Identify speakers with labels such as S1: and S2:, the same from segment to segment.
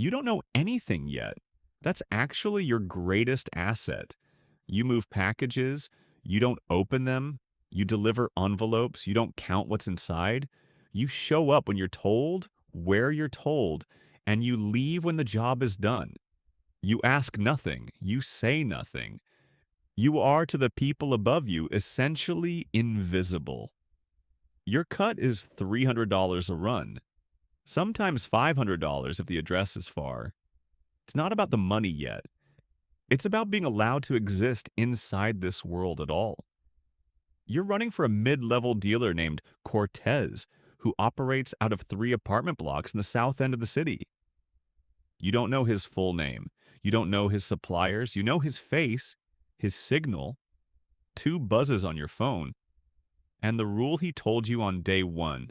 S1: You don't know anything yet. That's actually your greatest asset. You move packages, you don't open them, you deliver envelopes, you don't count what's inside. You show up when you're told, where you're told, and you leave when the job is done. You ask nothing, you say nothing. You are to the people above you essentially invisible. Your cut is $300 a run, sometimes $500 if the address is far. It's not about the money yet. It's about being allowed to exist inside this world at all. You're running for a mid level dealer named Cortez, who operates out of 3 apartment blocks in the south end of the city. You don't know his full name. You don't know his suppliers. You know his face, his signal, 2 buzzes on your phone, and the rule he told you on day one.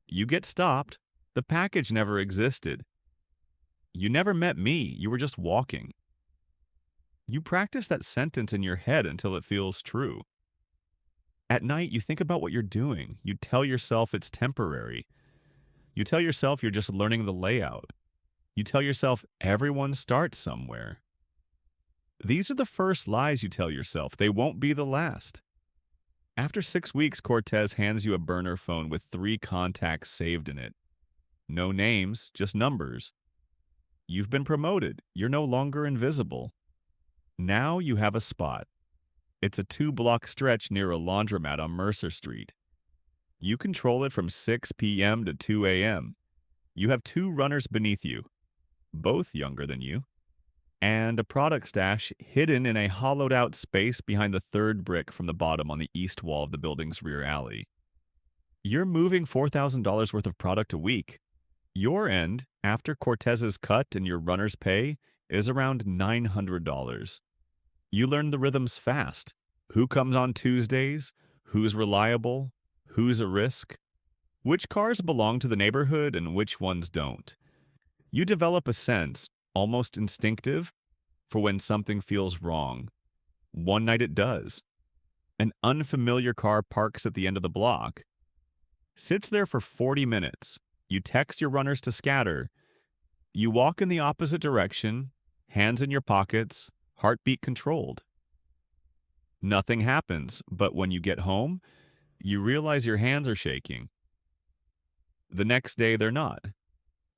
S1: You get stopped. The package never existed. You never met me. You were just walking. You practice that sentence in your head until it feels true. At night, you think about what you're doing. You tell yourself it's temporary. You tell yourself you're just learning the layout. You tell yourself everyone starts somewhere. These are the first lies you tell yourself. They won't be the last. After 6 weeks, Cortez hands you a burner phone with 3 contacts saved in it. No names, just numbers. You've been promoted. You're no longer invisible. Now you have a spot. It's a 2 block stretch near a laundromat on Mercer Street. You control it from 6 p.m. to 2 a.m. You have 2 runners beneath you, both younger than you, and a product stash hidden in a hollowed out space behind the 3rd brick from the bottom on the east wall of the building's rear alley. You're moving $4,000 worth of product a week. Your end, after Cortez's cut and your runner's pay, is around $900. You learn the rhythms fast. Who comes on Tuesdays? Who's reliable? Who's a risk? Which cars belong to the neighborhood and which ones don't? You develop a sense, almost instinctive, for when something feels wrong. One night it does. An unfamiliar car parks at the end of the block. Sits there for 40 minutes. You text your runners to scatter. You walk in the opposite direction, hands in your pockets, heartbeat controlled. Nothing happens, but when you get home, you realize your hands are shaking. The next day, they're not.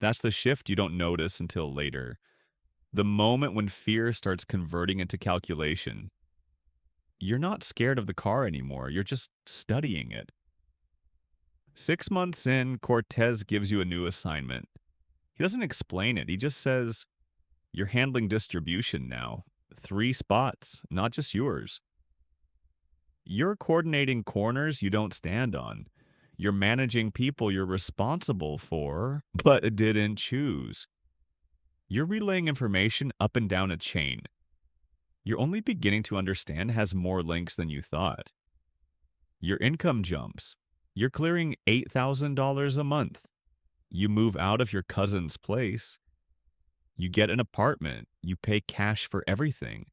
S1: That's the shift you don't notice until later. The moment when fear starts converting into calculation. You're not scared of the car anymore, you're just studying it. 6 months in, Cortez gives you a new assignment. He doesn't explain it, he just says, you're handling distribution now. 3 spots, not just yours. You're coordinating corners you don't stand on. You're managing people you're responsible for, but didn't choose. You're relaying information up and down a chain. You're only beginning to understand has more links than you thought. Your income jumps. You're clearing $8,000 a month. You move out of your cousin's place. You get an apartment. You pay cash for everything.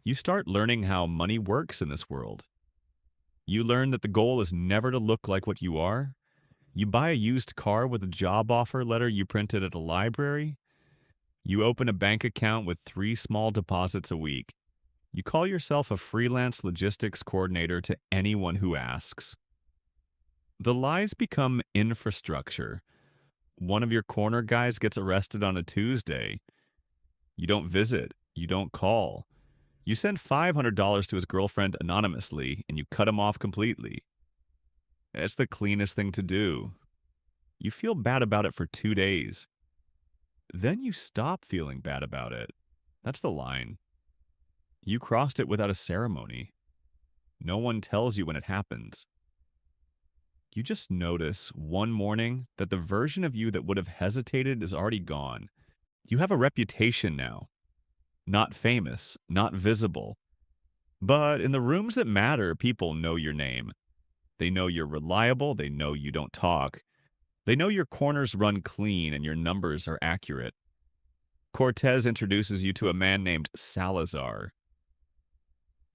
S1: You start learning how money works in this world. You learn that the goal is never to look like what you are. You buy a used car with a job offer letter you printed at a library. You open a bank account with 3 small deposits a week. You call yourself a freelance logistics coordinator to anyone who asks. The lies become infrastructure. One of your corner guys gets arrested on a Tuesday. You don't visit. You don't call. You send $500 to his girlfriend anonymously, and you cut him off completely. It's the cleanest thing to do. You feel bad about it for 2 days. Then you stop feeling bad about it. That's the line. You crossed it without a ceremony. No one tells you when it happens. You just notice one morning that the version of you that would have hesitated is already gone. You have a reputation now. Not famous, not visible. But in the rooms that matter, people know your name. They know you're reliable, they know you don't talk. They know your corners run clean and your numbers are accurate. Cortez introduces you to a man named Salazar.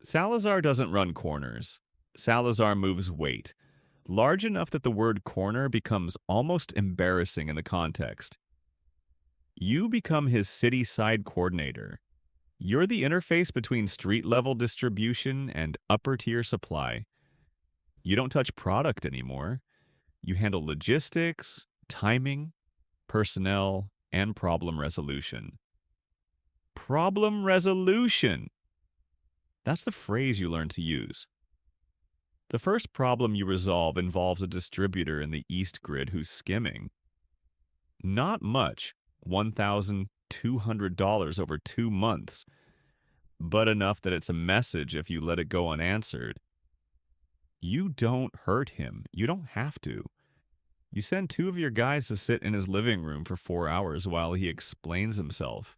S1: Salazar doesn't run corners. Salazar moves weight, large enough that the word corner becomes almost embarrassing in the context. You become his city side coordinator. You're the interface between street level distribution and upper tier supply. You don't touch product anymore. You handle logistics, timing, personnel, and problem resolution. Problem resolution! That's the phrase you learn to use. The first problem you resolve involves a distributor in the East Grid who's skimming. Not much, $1,200 over 2 months, but enough that it's a message if you let it go unanswered. You don't hurt him. You don't have to. You send two of your guys to sit in his living room for 4 hours while he explains himself.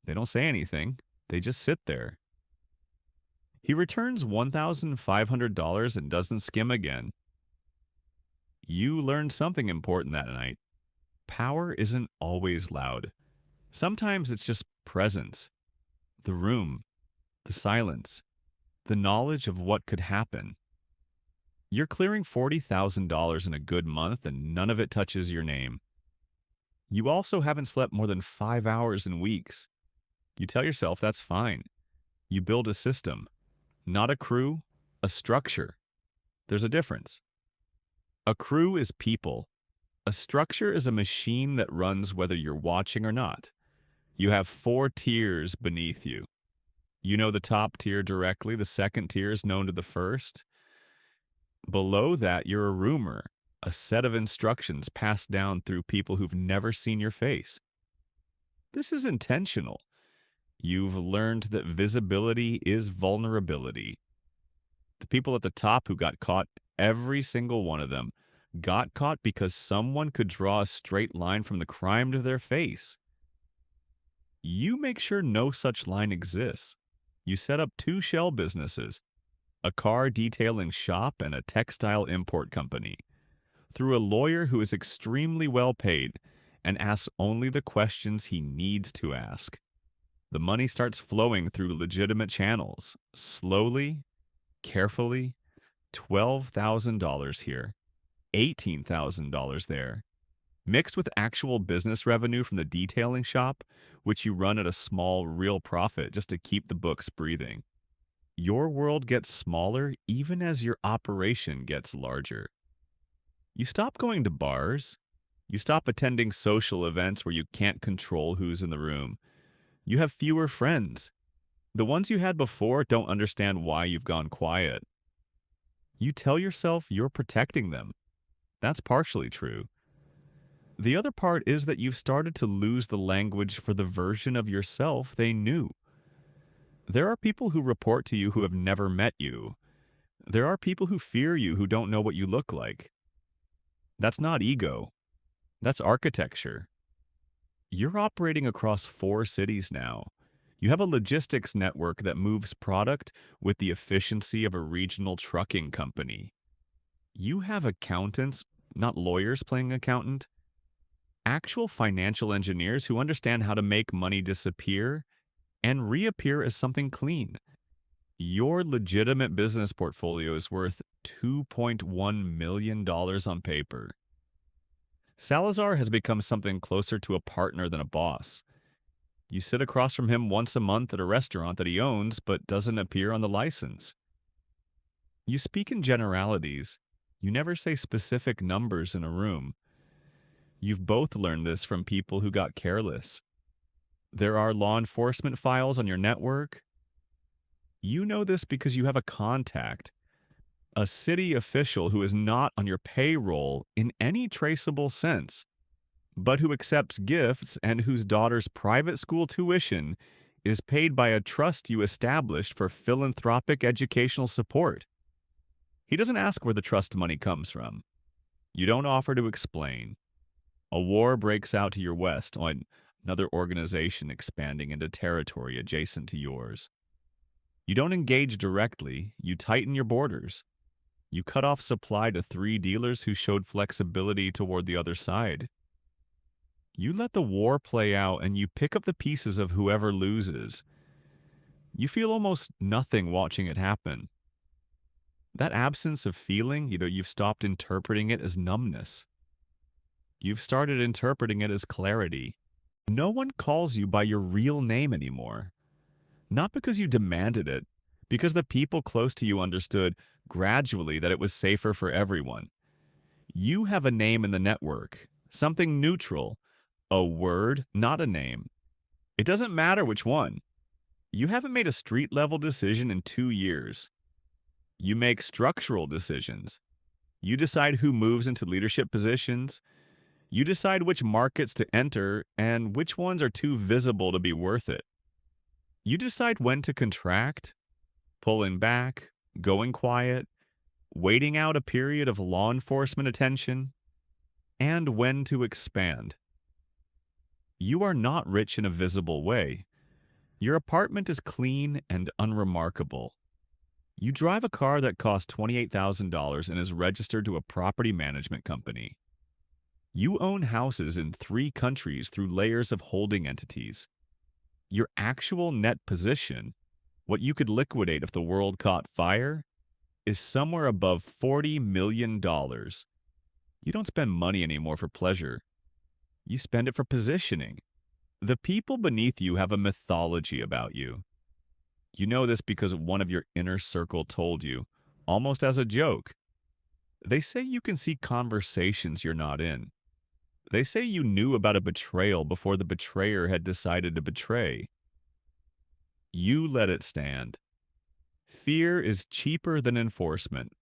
S1: They don't say anything, they just sit there. He returns $1,500 and doesn't skim again. You learned something important that night. Power isn't always loud. Sometimes it's just presence. The room, the silence, the knowledge of what could happen. You're clearing $40,000 in a good month and none of it touches your name. You also haven't slept more than 5 hours in weeks. You tell yourself that's fine. You build a system, not a crew, a structure. There's a difference. A crew is people. A structure is a machine that runs whether you're watching or not. You have 4 tiers beneath you. You know the top tier directly, the second tier is known to the first. Below that, you're a rumor, a set of instructions passed down through people who've never seen your face. This is intentional. You've learned that visibility is vulnerability. The people at the top who got caught, every single one of them, got caught because someone could draw a straight line from the crime to their face. You make sure no such line exists. You set up 2 shell businesses, a car detailing shop and a textile import company, through a lawyer who is extremely well paid and asks only the questions he needs to ask. The money starts flowing through legitimate channels, slowly, carefully. $12,000 here, $18,000 there, mixed with actual business revenue from the detailing shop, which you run at a small real profit just to keep the books breathing. Your world gets smaller even as your operation gets larger. You stop going to bars. You stop attending social events where you can't control who's in the room. You have fewer friends. The ones you had before don't understand why you've gone quiet. You tell yourself you're protecting them. That's partially true. The other part is that you've started to lose the language for the version of yourself they knew. There are people who report to you who have never met you. There are people who fear you who don't know what you look like. That's not ego. That's architecture. You're operating across 4 cities now. You have a logistics network that moves product with the efficiency of a regional trucking company. You have accountants, not lawyers playing accountant, actual financial engineers who understand how to make money disappear and reappear as something clean. Your legitimate business portfolio is worth $2.1 million on paper. Salazar has become something closer to a partner than a boss. You sit across from him once a month at a restaurant that he owns but doesn't appear on the license. You speak in generalities. You never say specific numbers in a room. You've both learned this from people who got careless. There are law enforcement files on your network. You know this because you have a contact, a city official who is not on your payroll in any traceable sense, but who accepts gifts and whose daughter's private school tuition is paid by a trust you established for philanthropic educational support. He doesn't ask where the trust money comes from. You don't offer to explain. A war breaks out to your west on another organization expanding into territory adjacent to yours. You don't engage directly, you tighten your borders. You cut off supply to 3 dealers who showed flexibility toward the other side. You let the war play out and you pick up the pieces of whoever loses. You feel almost nothing watching it happen. That absence of feeling, you've stopped interpreting it as numbness. You've started interpreting it as clarity. No one calls you by your real name anymore. Not because you demanded it, because the people close to you understood gradually that it was safer for everyone. You have a name in the network, something neutral, a word, not a name. It doesn't matter which one. You haven't made a street level decision in 2 years. You make structural decisions. You decide who moves into leadership positions. You decide which markets to enter and which ones are too visible to be worth it. You decide when to contract, pulling back, going quiet, waiting out a period of law enforcement attention, and when to expand. You are not rich in a visible way. Your apartment is clean and unremarkable. You drive a car that costs $28,000 and is registered to a property management company. You own houses in 3 countries through layers of holding entities. Your actual net position, what you could liquidate if the world caught fire, is somewhere above $40 million. You don't spend money anymore for pleasure. You spend it for positioning. The people beneath you have a mythology about you. You know this because one of your inner circle told you, almost as a joke. They say you can see conversations you're not in. They say you knew about a betrayal before the betrayer had decided to betray. You let it stand. Fear is cheaper than enforcement.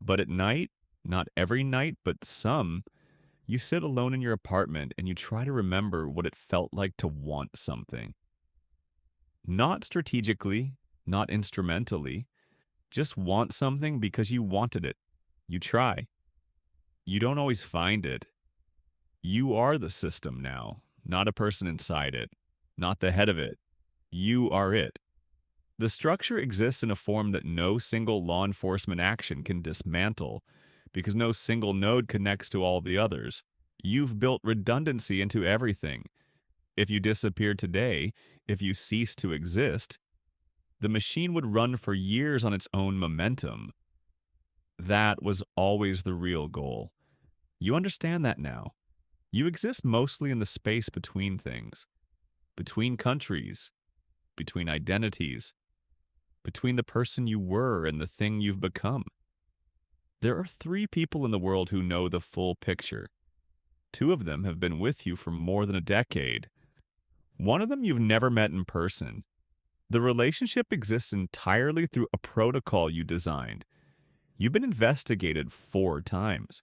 S1: But at night, not every night, but some, you sit alone in your apartment and you try to remember what it felt like to want something. Not strategically, not instrumentally, just want something because you wanted it. You try. You don't always find it. You are the system now, not a person inside it, not the head of it. You are it. The structure exists in a form that no single law enforcement action can dismantle because no single node connects to all the others. You've built redundancy into everything. If you disappeared today, if you ceased to exist, the machine would run for years on its own momentum. That was always the real goal. You understand that now. You exist mostly in the space between things, between countries, between identities, between the person you were and the thing you've become. There are 3 people in the world who know the full picture. 2 of them have been with you for more than a decade. One of them you've never met in person. The relationship exists entirely through a protocol you designed. You've been investigated 4 times.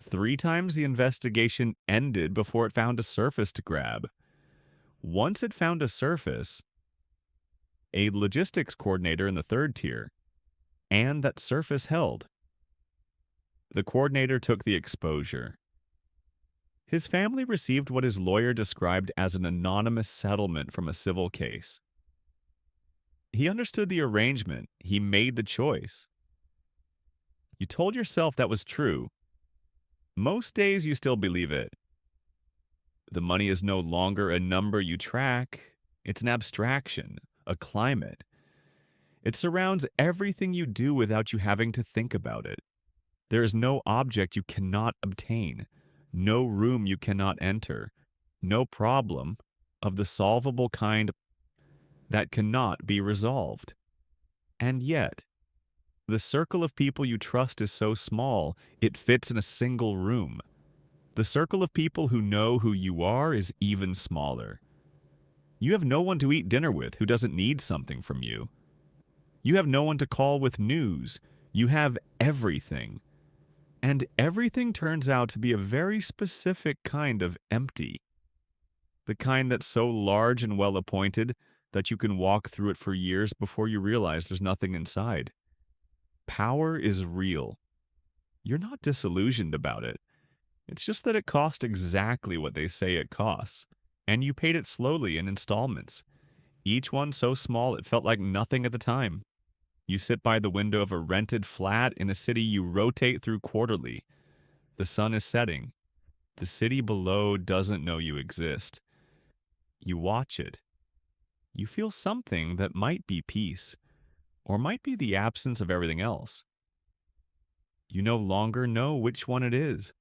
S1: 3 times the investigation ended before it found a surface to grab. Once it found a surface, a logistics coordinator in the 3rd tier, and that surface held. The coordinator took the exposure. His family received what his lawyer described as an anonymous settlement from a civil case. He understood the arrangement. He made the choice. You told yourself that was true. Most days you still believe it. The money is no longer a number you track. It's an abstraction, a climate. It surrounds everything you do without you having to think about it. There is no object you cannot obtain, no room you cannot enter, no problem of the solvable kind that cannot be resolved. And yet, the circle of people you trust is so small, it fits in a single room. The circle of people who know who you are is even smaller. You have no one to eat dinner with who doesn't need something from you. You have no one to call with news. You have everything. And everything turns out to be a very specific kind of empty. The kind that's so large and well appointed that you can walk through it for years before you realize there's nothing inside. Power is real. You're not disillusioned about it. It's just that it cost exactly what they say it costs, and you paid it slowly in installments, each one so small it felt like nothing at the time. You sit by the window of a rented flat in a city you rotate through quarterly. The sun is setting. The city below doesn't know you exist. You watch it. You feel something that might be peace, or might be the absence of everything else. You no longer know which one it is.